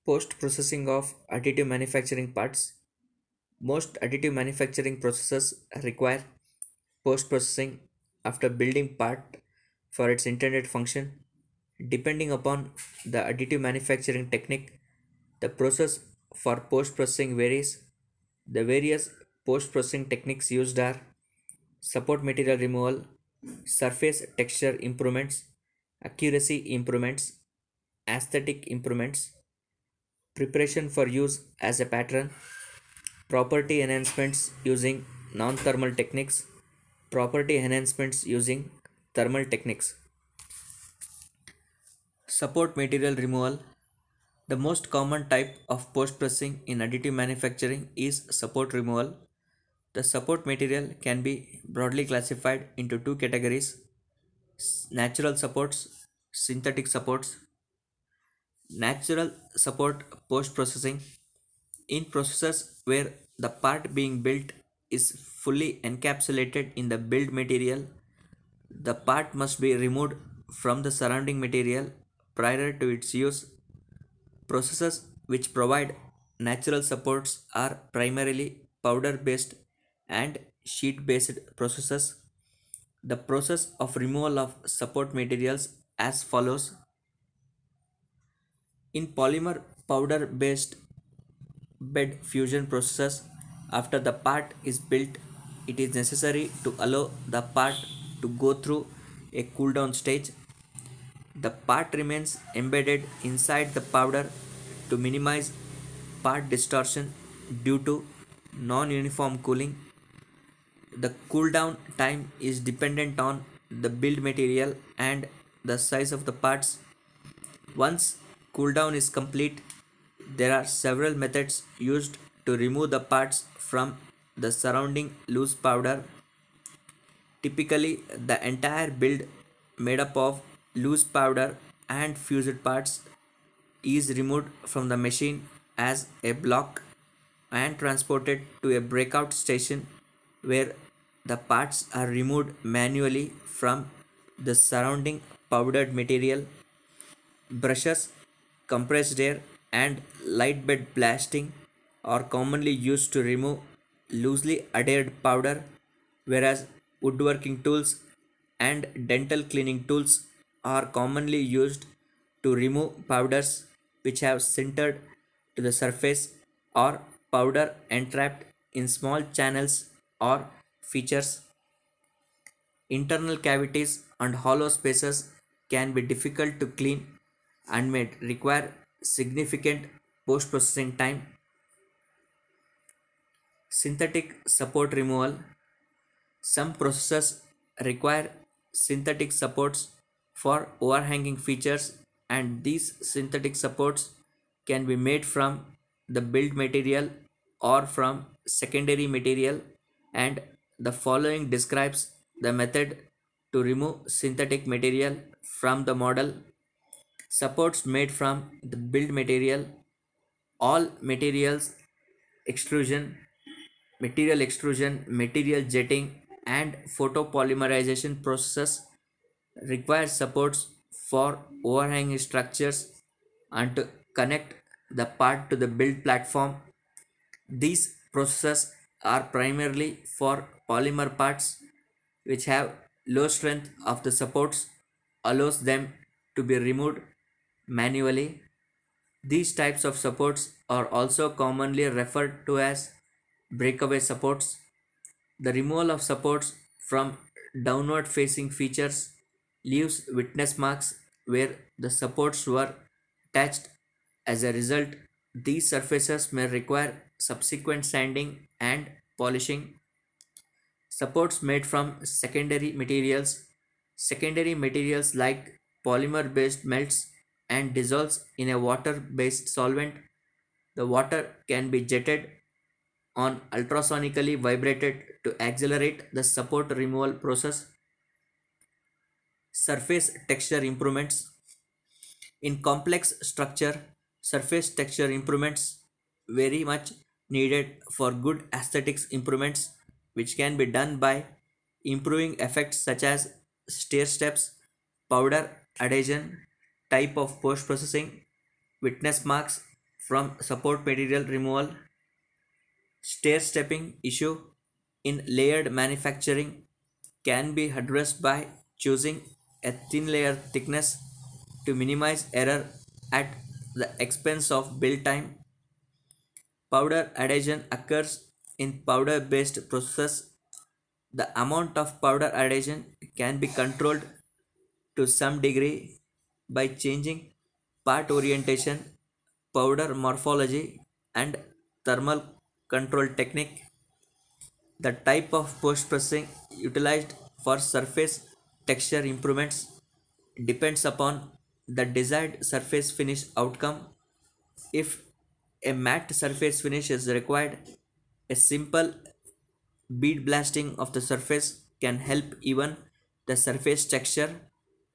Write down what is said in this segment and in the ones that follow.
Post processing of additive manufacturing parts. Most additive manufacturing processes require post processing after building part for its intended function. Depending upon the additive manufacturing technique, the process for post processing varies. The various post processing techniques used are support material removal, surface texture improvements, accuracy improvements, aesthetic improvements, preparation for use as a pattern, property enhancements using non-thermal techniques, property enhancements using thermal techniques. Support material removal. The most common type of post processing in additive manufacturing is support removal. The support material can be broadly classified into two categories: natural supports, synthetic supports. Natural support post processing. In processes where the part being built is fully encapsulated in the build material, the part must be removed from the surrounding material prior to its use. Processes which provide natural supports are primarily powder based and sheet based processes. The process of removal of support materials as follows. In polymer powder based bed fusion processes, after the part is built, it is necessary to allow the part to go through a cool down stage. The part remains embedded inside the powder to minimize part distortion due to non-uniform cooling. The cool down time is dependent on the build material and the size of the parts. Once cool down is complete, there are several methods used to remove the parts from the surrounding loose powder. Typically, the entire build made up of loose powder and fused parts is removed from the machine as a block and transported to a breakout station where the parts are removed manually from the surrounding powdered material. Brushes, compressed air, and light bed blasting are commonly used to remove loosely adhered powder, whereas woodworking tools and dental cleaning tools are commonly used to remove powders which have sintered to the surface or powder entrapped in small channels or features. Internal cavities and hollow spaces can be difficult to clean and may require significant post processing time. Synthetic support removal. Some processes require synthetic supports for overhanging features, and these synthetic supports can be made from the build material or from secondary material, and the following describes the method to remove synthetic material from the model. Supports made from the build material. All extrusion, material jetting, and photopolymerization processes require supports for overhanging structures and to connect the part to the build platform. These processes are primarily for polymer parts which have low strength of the supports allows them to be removed manually. These types of supports are also commonly referred to as breakaway supports. The removal of supports from downward facing features leaves witness marks where the supports were attached. As a result, these surfaces may require subsequent sanding and polishing. Supports made from secondary materials. Secondary materials like polymer based melts and dissolves in a water based solvent. The water can be jetted on ultrasonically vibrated to accelerate the support removal process. Surface texture improvements. In complex structure, surface texture improvements very much needed for good aesthetics improvements, which can be done by improving effects such as stair steps, powder adhesion, type of post processing, witness marks, from support material removal, stair stepping issue in layered manufacturing can be addressed by choosing a thin layer thickness to minimize error at the expense of build time. Powder adhesion occurs in powder based processes. The amount of powder adhesion can be controlled to some degree by changing part orientation, powder morphology, and thermal control technique. The type of post processing utilized for surface texture improvements depends upon the desired surface finish outcome. If a matte surface finish is required, a simple bead blasting of the surface can help even the surface texture,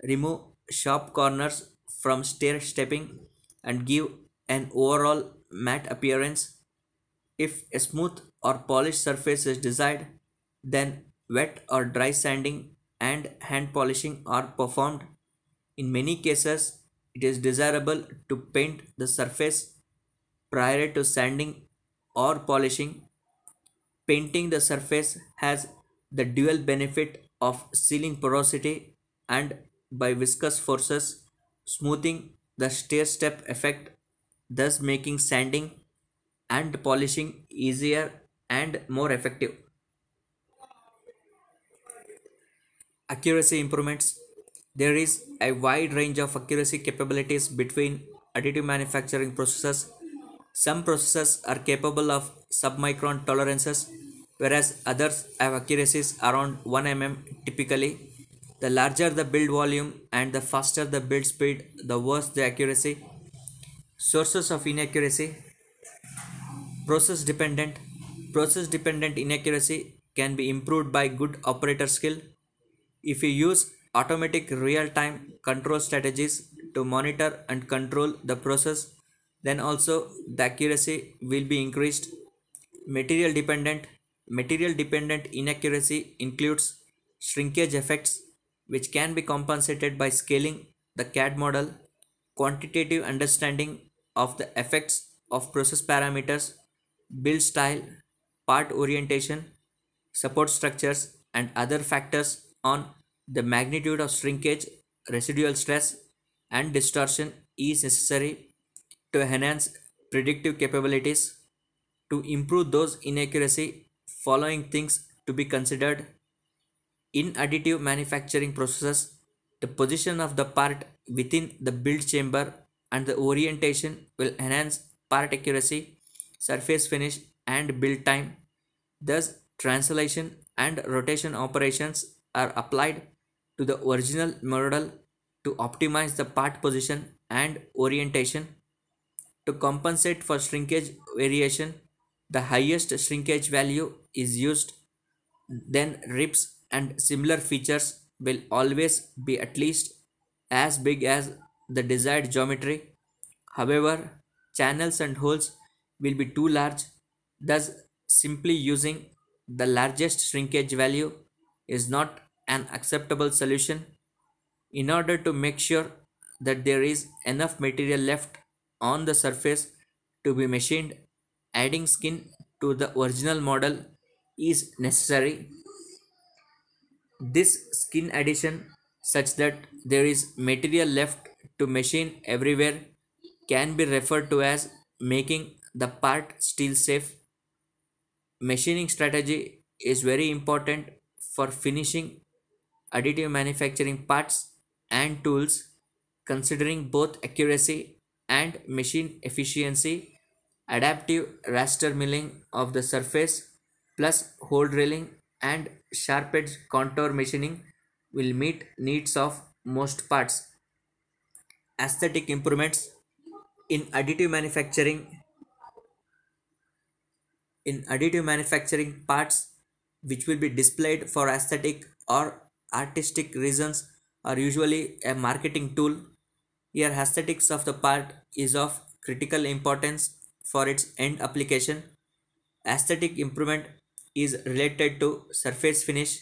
remove sharp corners from stair stepping, and give an overall matte appearance. If a smooth or polished surface is desired, then wet or dry sanding and hand polishing are performed. In many cases, it is desirable to paint the surface prior to sanding or polishing. Painting the surface has the dual benefit of sealing porosity and by viscous forces smoothing the stair step effect, thus making sanding and polishing easier and more effective. Accuracy improvements. There is a wide range of accuracy capabilities between additive manufacturing processes. Some processes are capable of submicron tolerances, whereas others have accuracies around 1 mm typically. The larger the build volume and the faster the build speed, the worse the accuracy. Sources of inaccuracy. Process dependent. Process dependent inaccuracy can be improved by good operator skill. If you use automatic real-time control strategies to monitor and control the process, then also the accuracy will be increased. Material dependent. Material dependent inaccuracy includes shrinkage effects, which can be compensated by scaling the CAD model, quantitative understanding of the effects of process parameters, build style, part orientation, support structures, and other factors on the magnitude of shrinkage, residual stress, and distortion is necessary to enhance predictive capabilities. To improve those inaccuracy, following things to be considered. In additive manufacturing processes, the position of the part within the build chamber and the orientation will enhance part accuracy, surface finish, and build time. Thus, translation and rotation operations are applied to the original model to optimize the part position and orientation. To compensate for shrinkage variation, the highest shrinkage value is used. Then ribs and similar features will always be at least as big as the desired geometry. However, channels and holes will be too large, thus simply using the largest shrinkage value is not an acceptable solution. In order to make sure that there is enough material left on the surface to be machined, adding skin to the original model is necessary. This skin addition, such that there is material left to machine everywhere, can be referred to as making the part steel safe. Machining strategy is very important for finishing additive manufacturing parts and tools, considering both accuracy and machine efficiency. Adaptive raster milling of the surface plus hole drilling and sharp edge contour machining will meet needs of most parts. Aesthetic improvements in additive manufacturing parts which will be displayed for aesthetic or artistic reasons are usually a marketing tool. Here aesthetics of the part is of critical importance for its end application. Aesthetic improvement is related to surface finish.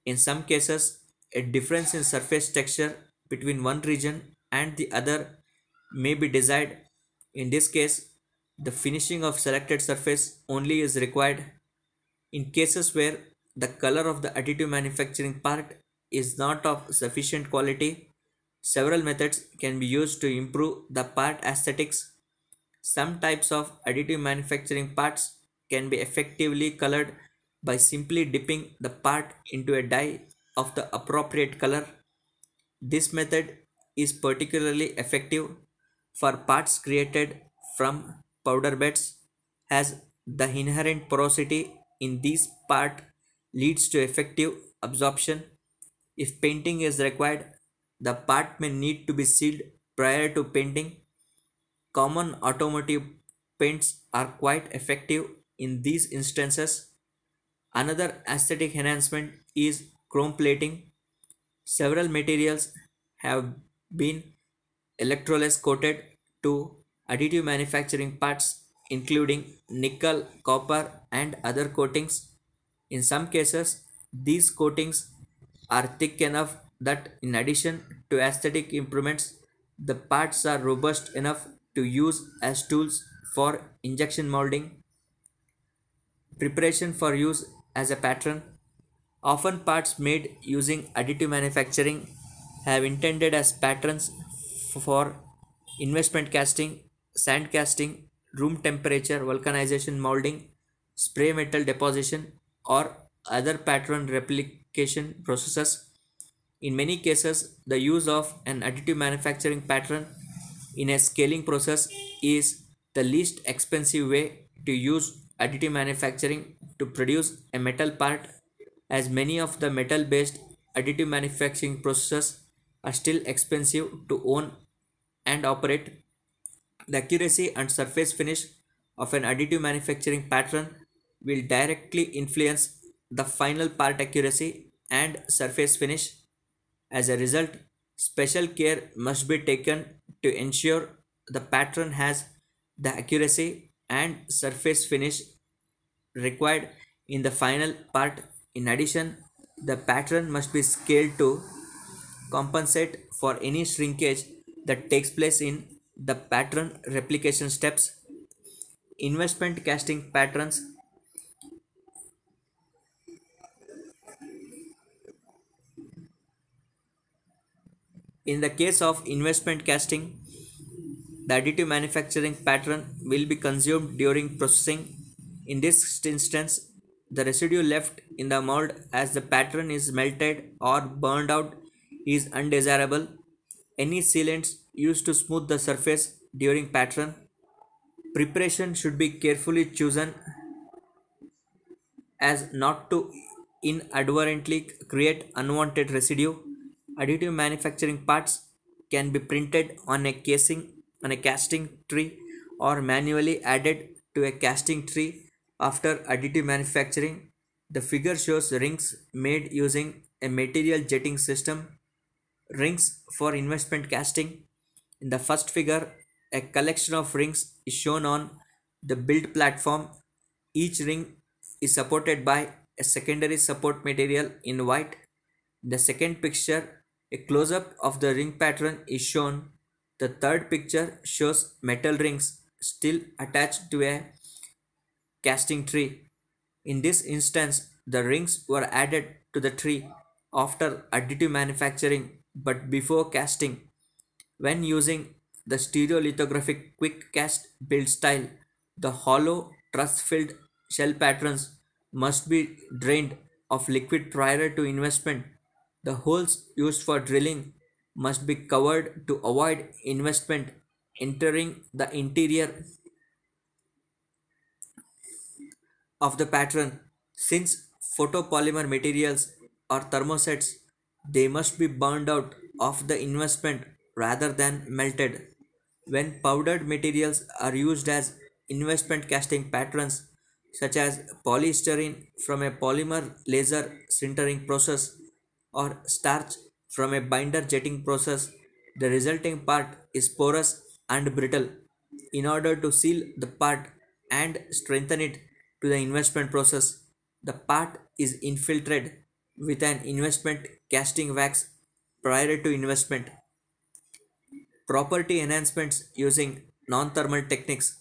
In some cases, a difference in surface texture between one region and the other may be desired. In this case, The finishing of selected surface only is required in cases where the color of the additive manufacturing part is not of sufficient quality. Several methods can be used to improve the part aesthetics. Some types of additive manufacturing parts can be effectively colored by simply dipping the part into a dye of the appropriate color. This method is particularly effective for parts created from powder beds, as the inherent porosity in these part leads to effective absorption. If painting is required, the part may need to be sealed prior to painting. Common automotive paints are quite effective in these instances. Another aesthetic enhancement is chrome plating. Several materials have been electrolysis coated to additive manufacturing parts, including nickel, copper, and other coatings. In some cases, these coatings are thick enough that, in addition to aesthetic improvements, the parts are robust enough to use as tools for injection molding. Preparation for use as a pattern. Often parts made using additive manufacturing have intended as patterns for investment casting, sand casting, room temperature vulcanization molding, spray metal deposition, or other pattern replication processes. In many cases, the use of an additive manufacturing pattern in a scaling process is the least expensive way to use additive manufacturing to produce a metal part, as many of the metal based additive manufacturing processes are still expensive to own and operate. The accuracy and surface finish of an additive manufacturing pattern will directly influence the final part accuracy and surface finish. As a result, special care must be taken to ensure the pattern has the accuracy and surface finish required in the final part. In addition, the pattern must be scaled to compensate for any shrinkage that takes place in the pattern replication steps. Investment casting patterns. In the case of investment casting, the additive manufacturing pattern will be consumed during processing. In this instance, the residue left in the mold as the pattern is melted or burned out is undesirable. Any sealants used to smooth the surface during pattern preparation should be carefully chosen as not to inadvertently create unwanted residue. Additive manufacturing parts can be printed on a casting tree or manually added to a casting tree after additive manufacturing. The figure shows rings made using a material jetting system. Rings for investment casting. In the first figure, a collection of rings is shown on the build platform. Each ring is supported by a secondary support material in white. In the second picture, a close up of the ring pattern is shown. The third picture shows metal rings still attached to a casting tree. In this instance, the rings were added to the tree after additive manufacturing but before casting. When using the stereolithographic quick cast build style, the hollow truss filled shell patterns must be drained of liquid prior to investment. The holes used for drilling must be covered to avoid investment entering the interior of the pattern. Since photopolymer materials are thermosets, they must be burned out of the investment rather than melted. When powdered materials are used as investment casting patterns, such as polystyrene from a polymer laser sintering process or starch from a binder jetting process, the resulting part is porous and brittle. In order to seal the part and strengthen it to the investment process, the part is infiltrated with an investment casting wax prior to investment. Property enhancements using non-thermal techniques.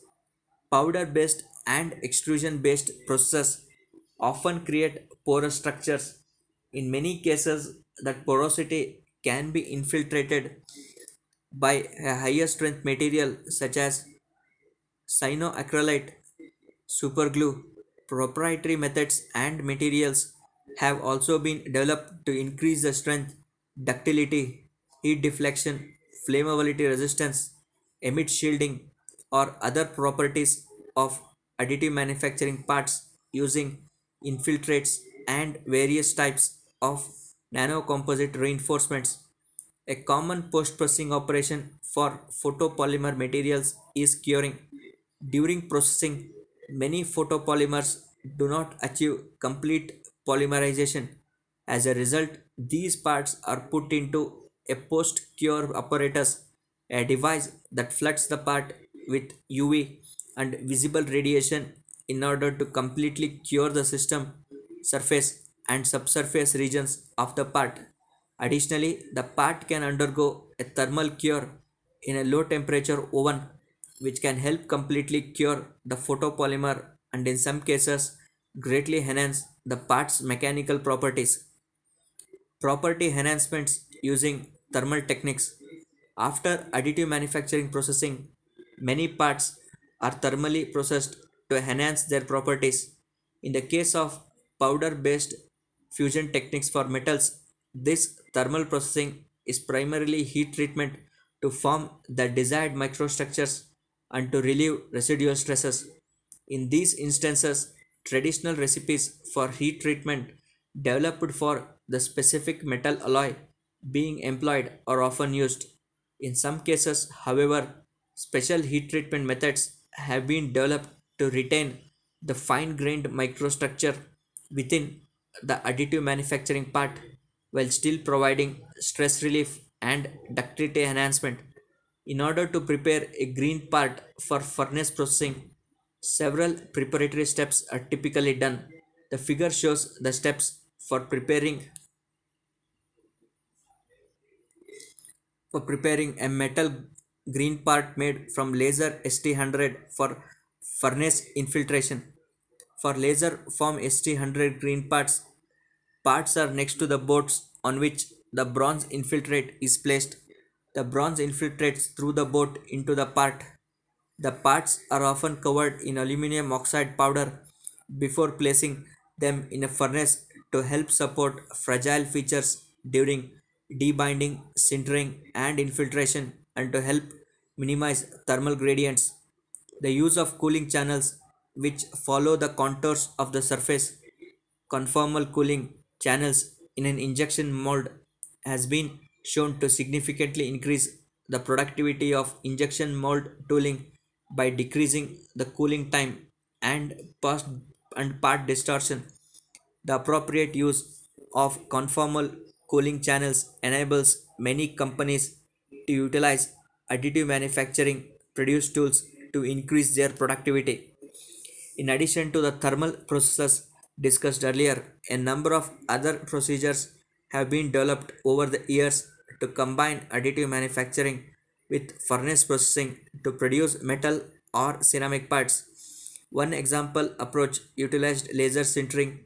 Powder based and extrusion based processes often create porous structures. In many cases, that porosity can be infiltrated by a higher strength material such as cyanoacrylate, superglue. Proprietary methods and materials have also been developed to increase the strength, ductility, heat deflection, flammability resistance, emit shielding, or other properties of additive manufacturing parts using infiltrates and various types of nanocomposite reinforcements. A common post-processing operation for photopolymer materials is curing. During processing, many photopolymers do not achieve complete polymerization. As a result, these parts are put into a post-cure apparatus, a device that floods the part with UV and visible radiation in order to completely cure the system, surface, and subsurface regions of the part. Additionally, the part can undergo a thermal cure in a low temperature oven, which can help completely cure the photopolymer and in some cases greatly enhance the part's mechanical properties. Property enhancements using thermal techniques. After additive manufacturing processing, many parts are thermally processed to enhance their properties. In the case of powder based fusion techniques for metals, this thermal processing is primarily heat treatment to form the desired microstructures and to relieve residual stresses. In these instances, traditional recipes for heat treatment developed for the specific metal alloy being employed are often used. In some cases, however, special heat treatment methods have been developed to retain the fine grained microstructure within the additive manufacturing part while still providing stress relief and ductility enhancement. In order to prepare a green part for furnace processing, several preparatory steps are typically done. The figure shows the steps for preparing a metal green part made from laser ST100 for furnace infiltration. For laser form ST100 green parts are next to the boats on which the bronze infiltrate is placed. The bronze infiltrates through the boat into the part. The parts are often covered in aluminum oxide powder before placing them in a furnace to help support fragile features during debinding, sintering, and infiltration and to help minimize thermal gradients. The use of cooling channels which follow the contours of the surface, conformal cooling channels in an injection mold, has been shown to significantly increase the productivity of injection mold tooling by decreasing the cooling time and past and part distortion. The appropriate use of conformal cooling channels enables many companies to utilize additive manufacturing produce tools to increase their productivity. In addition to the thermal processes discussed earlier, a number of other procedures have been developed over the years to combine additive manufacturing with furnace processing to produce metal or ceramic parts. One example approach utilized laser sintering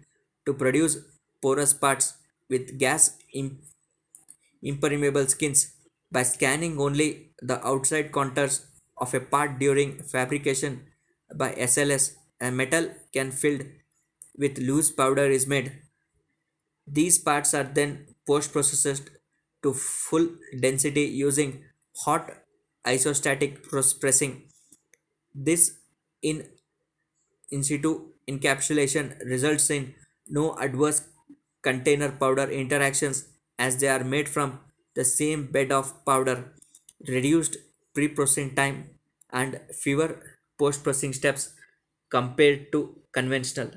to produce porous parts with gas impermeable skins. By scanning only the outside contours of a part during fabrication by SLS, a metal can filled with loose powder is made. These parts are then post processed to full density using hot isostatic pressing. This in situ encapsulation results in no adverse container powder interactions as they are made from the same bed of powder, reduced pre-processing time, and fewer post-processing steps compared to conventional.